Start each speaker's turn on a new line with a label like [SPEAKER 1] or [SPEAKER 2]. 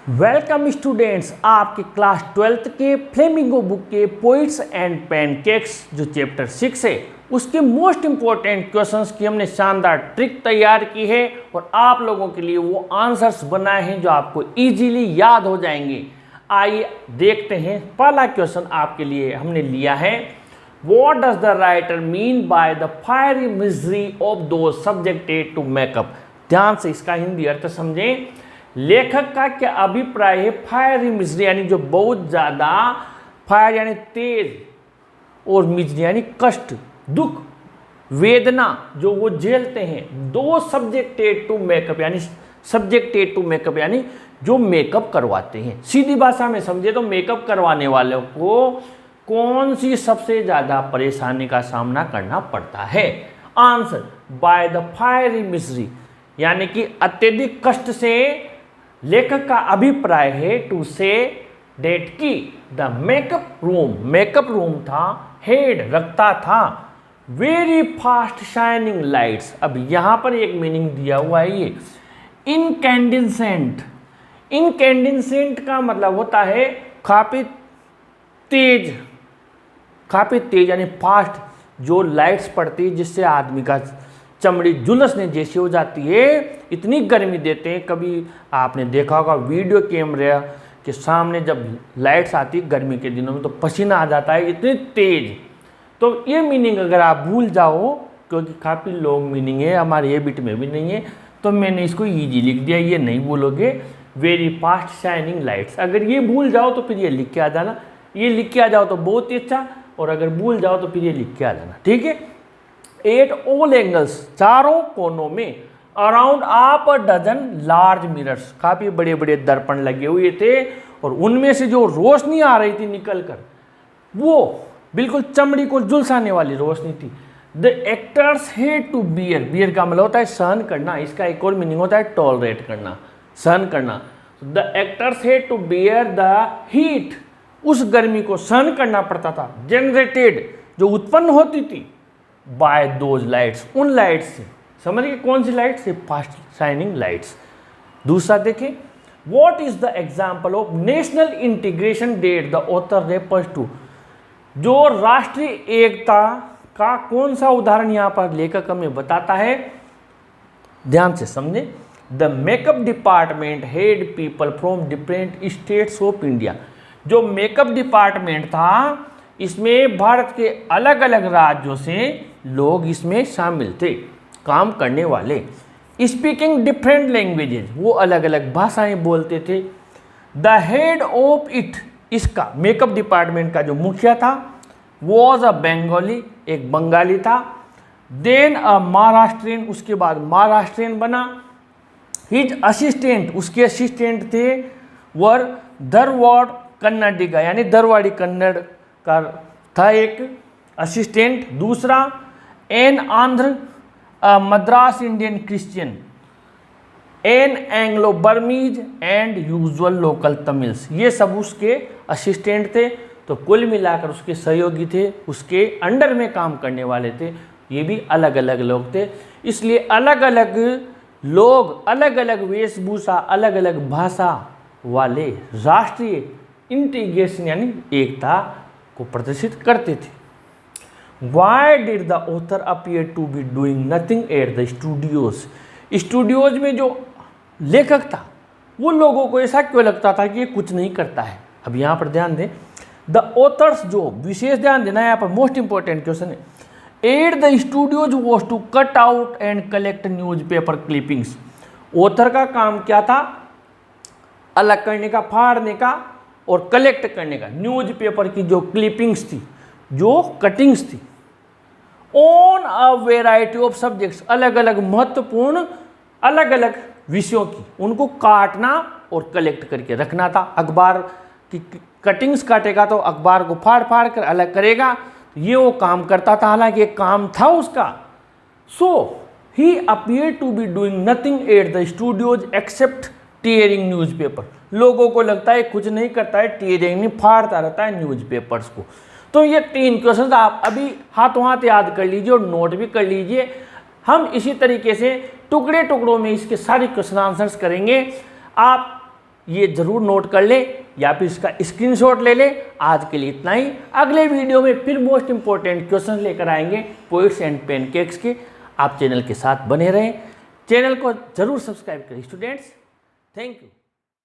[SPEAKER 1] Welcome students, आपके class 12th के flamingo book के पोइट्स एंड पैनकेक्स जो चैप्टर 6 है उसके मोस्ट इंपॉर्टेंट क्वेश्चंस की हमने शानदार ट्रिक तैयार की है और आप लोगों के लिए वो आंसर्स बनाए हैं जो आपको इजीली याद हो जाएंगे। आइए देखते हैं। पहला क्वेश्चन आपके लिए हमने लिया है, what does the writer mean by the fiery misery of those subjected to makeup. ध्यान से इसका हिंदी अर्थ समझें। लेखक का क्या अभिप्राय है फायरी मिजरी यानी जो बहुत ज़्यादा, फायर यानी तेज और मिजरी यानी कष्ट, दुख, वेदना जो वो झेलते हैं। दो सब्जेक्टेड टू मेकअप यानी सब्जेक्टेड टू मेकअप यानी जो मेकअप करवाते हैं। सीधी भाषा में समझे तो मेकअप करवाने वालों को कौन सी सबसे ज़्यादा परेशानी का सामना करना पड़ता है। Answer by the fiery misery यानी कि अत्यधिक कष्ट से। लेखक का अभिप्राय है टू से डेट की द मेकअप रूम था, हेड रखता था वेरी फास्ट शाइनिंग लाइट्स। अब यहां पर एक मीनिंग दिया हुआ है ये इनकैंडिसेंट। इनकैंडिसेंट का मतलब होता है काफी तेज यानी फास्ट जो लाइट्स पड़ती है जिससे आदमी का चमड़ी झुलसने जैसी हो जाती है, इतनी गर्मी देते हैं। कभी आपने देखा होगा वीडियो कैमरे के सामने जब लाइट्स आती है गर्मी के दिनों में तो पसीना आ जाता है, इतनी तेज। तो ये मीनिंग अगर आप भूल जाओ, क्योंकि काफ़ी लॉन्ग मीनिंग है, हमारे हैबिट में भी नहीं है, तो मैंने इसको ईजी लिख दिया। ये नहीं बोलोगे वेरी फास्ट शाइनिंग लाइट्स। अगर ये भूल जाओ तो फिर ये लिख के आ जाना। ये लिख के आ जाओ तो बहुत ही अच्छा, और अगर भूल जाओ तो फिर ये लिख के आ जाना, ठीक है। एट ऑल एंगल्स चारों कोनों में अराउंड आप डजन लार्ज मिरर्स, काफी बड़े बड़े दर्पण लगे हुए थे और उनमें से जो रोशनी आ रही थी निकलकर वो बिल्कुल चमड़ी को झुलसाने वाली रोशनी थी। The actors had to bear का मतलब होता है सहन करना, इसका एक और मीनिंग होता है टॉलरेट करना, सहन करना। The actors had to bear the heat, उस गर्मी को सहन करना पड़ता था। जनरेटेड जो उत्पन्न होती थी बाय दोज लाइट्स, उन लाइट्स से। समझ गए कौन सी लाइट्स? Fast shining lights. दूसरा देखें, what is the example of national integration that the author refers to. जो राष्ट्रीय एकता का कौन सा उदाहरण यहां पर लेखक हमें बताता है, ध्यान से समझें। The makeup department head people from different states of India. जो मेकअप डिपार्टमेंट था इसमें भारत के अलग अलग राज्यों से लोग इसमें शामिल थे, काम करने वाले। स्पीकिंग डिफरेंट लैंग्वेजेज, वो अलग अलग भाषाएं बोलते थे। द हेड ऑफ इट, इसका मेकअप डिपार्टमेंट का जो मुखिया था वॉज अ बंगाली, एक बंगाली था। देन अ महाराष्ट्रियन, उसके बाद महाराष्ट्रियन बना। हिज असिस्टेंट, उसके असिस्टेंट थे वर धरवाड़ कन्नडिगा यानी धरवाड़ी कन्नड़ का था एक असिस्टेंट। दूसरा an Andhra Madras Indian Christian, an Anglo Burmese and usual local Tamils, ये सब उसके असिस्टेंट थे। तो कुल मिलाकर उसके सहयोगी थे, उसके अंडर में काम करने वाले थे। ये भी अलग अलग लोग थे, इसलिए अलग अलग लोग अलग अलग वेशभूषा, अलग अलग भाषा वाले राष्ट्रीय इंटीग्रेशन यानी एकता को प्रदर्शित करते थे। Why did the author appear to be doing nothing at the studios? Studios में जो लेखक था वो लोगों को ऐसा क्यों लगता था कि ये कुछ नहीं करता है। अब यहाँ पर ध्यान दें, द ऑथर्स, जो विशेष ध्यान देना है यहाँ पर, मोस्ट इंपॉर्टेंट क्वेश्चन है। At the studios was to cut out and collect newspaper clippings. Author का काम क्या था? अलग करने का, फाड़ने का और कलेक्ट करने का। न्यूज पेपर की जो क्लिपिंग्स थी, जो कटिंग्स थी, on a variety of subjects, अलग अलग महत्वपूर्ण अलग अलग विषयों की, उनको काटना और कलेक्ट करके रखना था। अखबार की कटिंग्स काटेगा तो अखबार को फाड़ फाड़ कर अलग करेगा, ये वो काम करता था, हालांकि एक काम था उसका। So he appear to be doing nothing at the studios except tearing newspaper. लोगों को लगता है कुछ नहीं करता है, टीयरिंग नहीं, फाड़ता रहता है न्यूज़पेपर्स को। तो ये 3 क्वेश्चन आप अभी हाथों हाथ याद कर लीजिए और नोट भी कर लीजिए। हम इसी तरीके से टुकड़े टुकड़ों में इसके सारे क्वेश्चन आंसर्स करेंगे। आप ये ज़रूर नोट कर ले या फिर इसका स्क्रीनशॉट ले ले। आज के लिए इतना ही। अगले वीडियो में फिर मोस्ट इंपॉर्टेंट क्वेश्चन लेकर आएंगे पोइट्स एंड पेनकेक्स के। आप चैनल के साथ बने रहें, चैनल को ज़रूर सब्सक्राइब करें स्टूडेंट्स। Thank you.